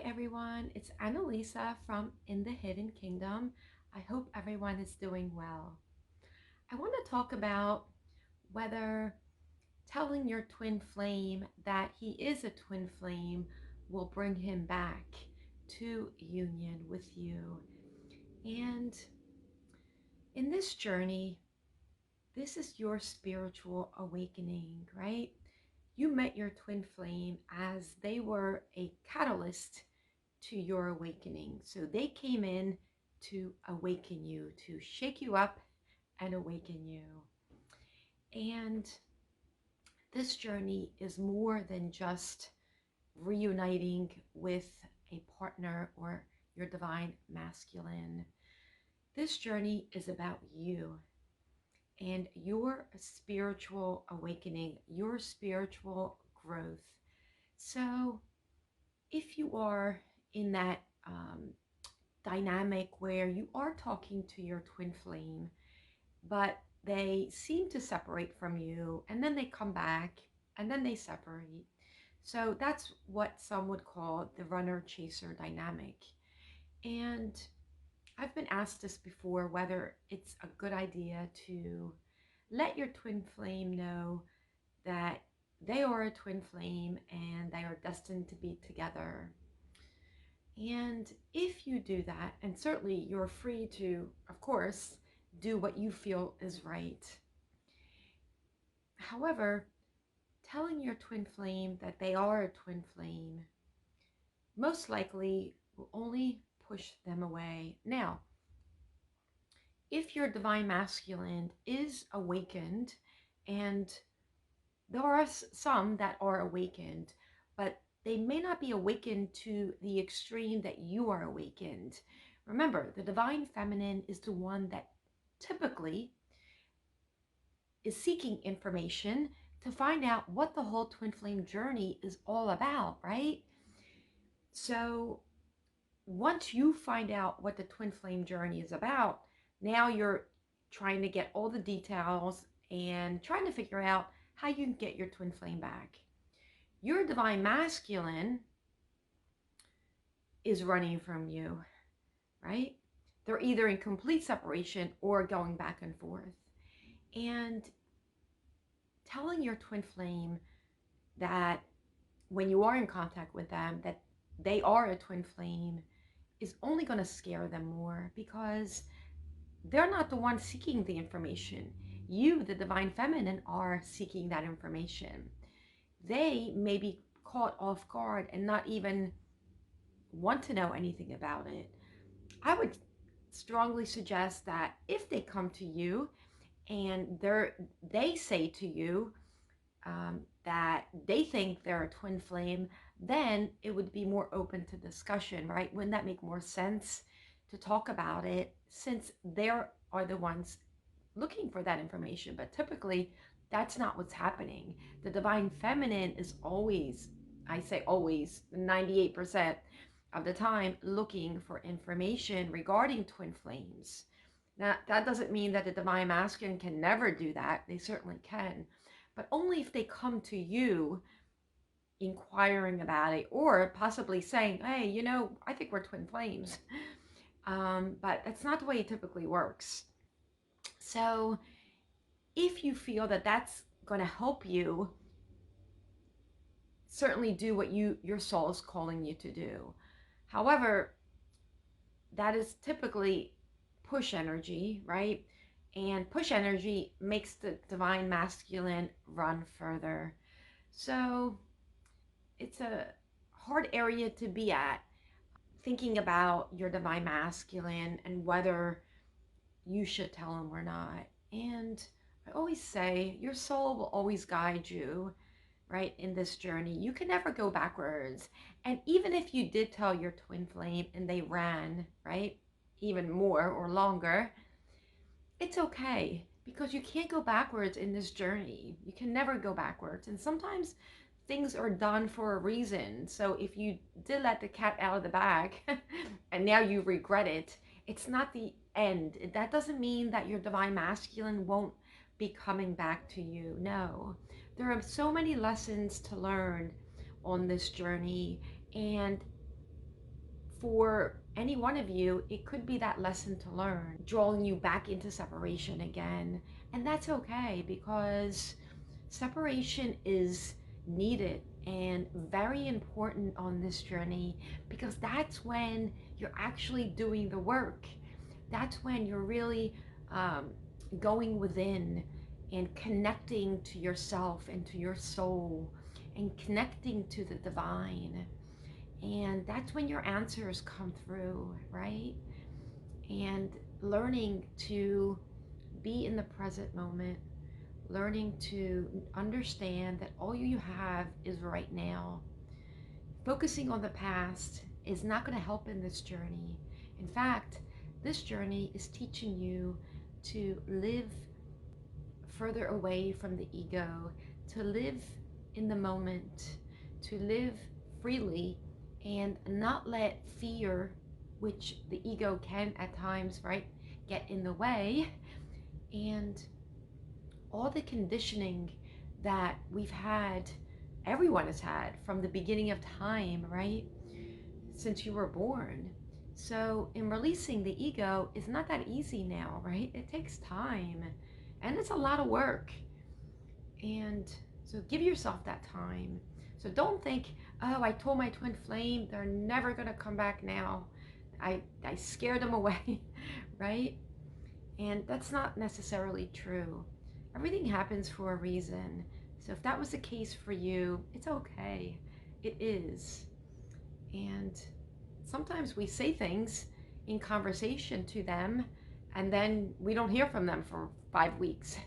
everyone, it's Annalisa from In the Hidden Kingdom. I hope everyone is doing well. I want to talk about whether telling your twin flame that he is a twin flame will bring him back to union with you. And in this journey, this is your spiritual awakening, right? You met your twin flame as they were a catalyst to your awakening. So they came in to awaken you, to shake you up and awaken you. And this journey is more than just reuniting with a partner or your divine masculine. This journey is about you and your spiritual awakening, your spiritual growth. So if you are in that dynamic where you are talking to your twin flame, but they seem to separate from you and then they come back and then they separate. So that's what some would call the runner chaser dynamic. And I've been asked this before, whether it's a good idea to let your twin flame know that they are a twin flame and they are destined to be together. And if you do that, and certainly you're free to, of course, do what you feel is right. However, telling your twin flame that they are a twin flame most likely will only push them away. Now, if your divine masculine is awakened, and there are some that are awakened, but they may not be awakened to the extreme that you are awakened. Remember, the divine feminine is the one that typically is seeking information to find out what the whole twin flame journey is all about, right? So once you find out what the twin flame journey is about, now you're trying to get all the details and trying to figure out how you can get your twin flame back. Your divine masculine is running from you, right? They're either in complete separation or going back and forth. And telling your twin flame that when you are in contact with them, that they are a twin flame is only going to scare them more, because they're not the one seeking the information. You, the divine feminine, are seeking that information. They may be caught off guard and not even want to know anything about it. I would strongly suggest that if they come to you and they say to you that they think they're a twin flame, then it would be more open to discussion, right? Wouldn't that make more sense to talk about it, since they are the ones looking for that information? But typically, that's not what's happening. The divine feminine is always, I say always, 98% of the time, looking for information regarding twin flames. Now, that doesn't mean that the divine masculine can never do that. They certainly can, but only if they come to you inquiring about it, or possibly saying, hey, I think we're twin flames. But that's not the way it typically works. So if you feel that that's going to help you, certainly do what your soul is calling you to do. However, that is typically push energy, right? And push energy makes the divine masculine run further. So it's a hard area to be at, thinking about your divine masculine and whether you should tell him or not. And I always say your soul will always guide you, right, in this journey. You can never go backwards. And even if you did tell your twin flame and they ran, right, even more or longer, it's okay, because you can't go backwards in this journey. You can never go backwards. And sometimes things are done for a reason. So if you did let the cat out of the bag and now you regret it, it's not the end. That doesn't mean that your divine masculine won't be coming back to you. No, there are so many lessons to learn on this journey. And for any one of you, it could be that lesson to learn, drawing you back into separation again. And that's okay, because separation is needed and very important on this journey, because that's when you're actually doing the work. That's when you're really going within and connecting to yourself and to your soul and connecting to the divine. And that's when your answers come through, right? And learning to be in the present moment, learning to understand that all you have is right now. Focusing on the past is not going to help in this journey. In fact, this journey is teaching you to live further away from the ego, to live in the moment, to live freely and not let fear, which the ego can at times, right, get in the way, and all the conditioning that we've had, everyone has had from the beginning of time, right? Since you were born. So in releasing the ego is not that easy now, right? It takes time and it's a lot of work. And so give yourself that time. So don't think, oh, I told my twin flame they're never gonna come back now. I scared them away, right? And that's not necessarily true. Everything happens for a reason. So if that was the case for you, it's okay. It is. And sometimes we say things in conversation to them and then we don't hear from them for 5 weeks,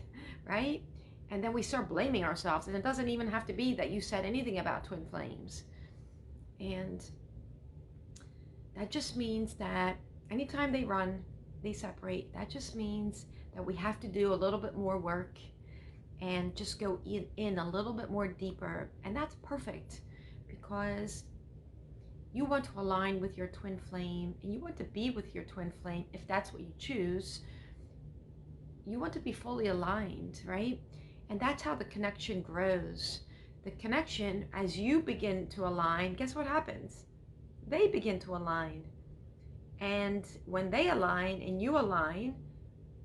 right? And then we start blaming ourselves, and it doesn't even have to be that you said anything about twin flames. And that just means that anytime they run, they separate. That just means that we have to do a little bit more work and just go in a little bit more deeper. And that's perfect, because you want to align with your twin flame and you want to be with your twin flame if that's what you choose. You want to be fully aligned, right? And that's how the connection grows. The connection, as you begin to align, guess what happens? They begin to align. And when they align and you align,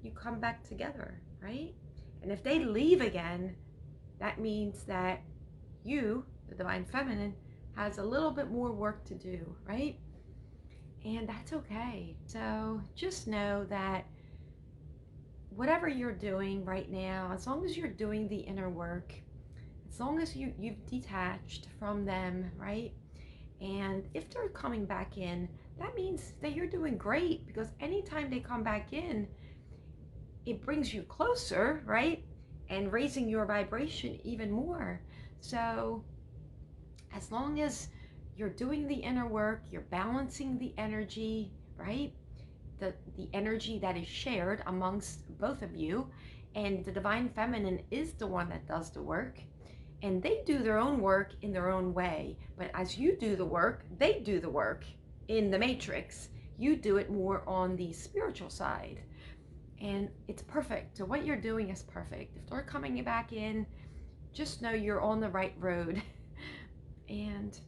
you come back together, right? And if they leave again, that means that you, the divine feminine, has a little bit more work to do, right? And that's okay. So just know that whatever you're doing right now, as long as you're doing the inner work, as long as you've detached from them, right? And if they're coming back in, that means that you're doing great, because anytime they come back in, it brings you closer, right? And raising your vibration even more. So as long as you're doing the inner work, you're balancing the energy, right? The energy that is shared amongst both of you, and the divine feminine is the one that does the work, and they do their own work in their own way. But as you do the work, they do the work in the matrix. You do it more on the spiritual side, and it's perfect. So what you're doing is perfect. If they're coming back in, just know you're on the right road. And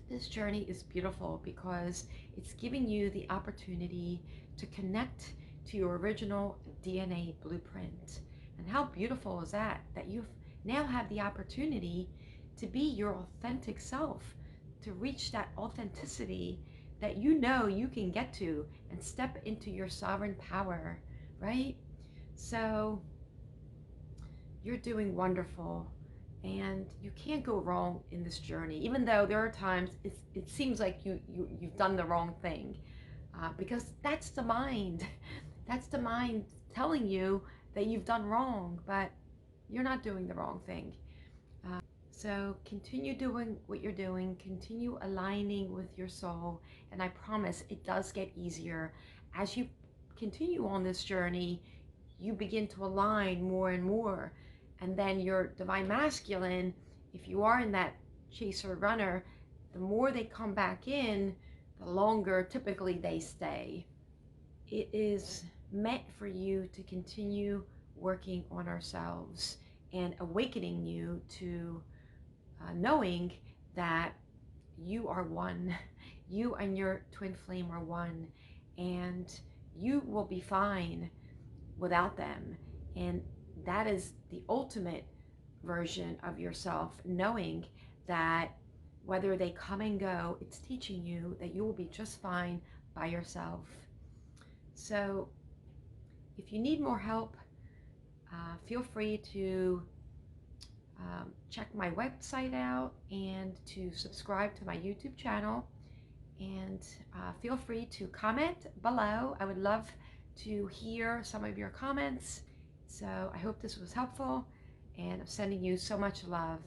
this journey is beautiful because it's giving you the opportunity to connect to your original DNA blueprint. And how beautiful is that, that you now have the opportunity to be your authentic self, to reach that authenticity that you know you can get to and step into your sovereign power, right? So you're doing wonderful. And you can't go wrong in this journey, even though there are times it seems like you've done the wrong thing, because that's the mind. That's the mind telling you that you've done wrong, but you're not doing the wrong thing. So continue doing what you're doing, continue aligning with your soul, and I promise it does get easier. As you continue on this journey, you begin to align more and more. And then your divine masculine, if you are in that chaser runner, the more they come back in, the longer typically they stay. It is meant for you to continue working on ourselves and awakening you to knowing that you are one. You and your twin flame are one, and you will be fine without them. And that is the ultimate version of yourself, knowing that whether they come and go, it's teaching you that you will be just fine by yourself. So if you need more help, feel free to check my website out and to subscribe to my YouTube channel. And feel free to comment below. I would love to hear some of your comments. So I hope this was helpful, and I'm sending you so much love.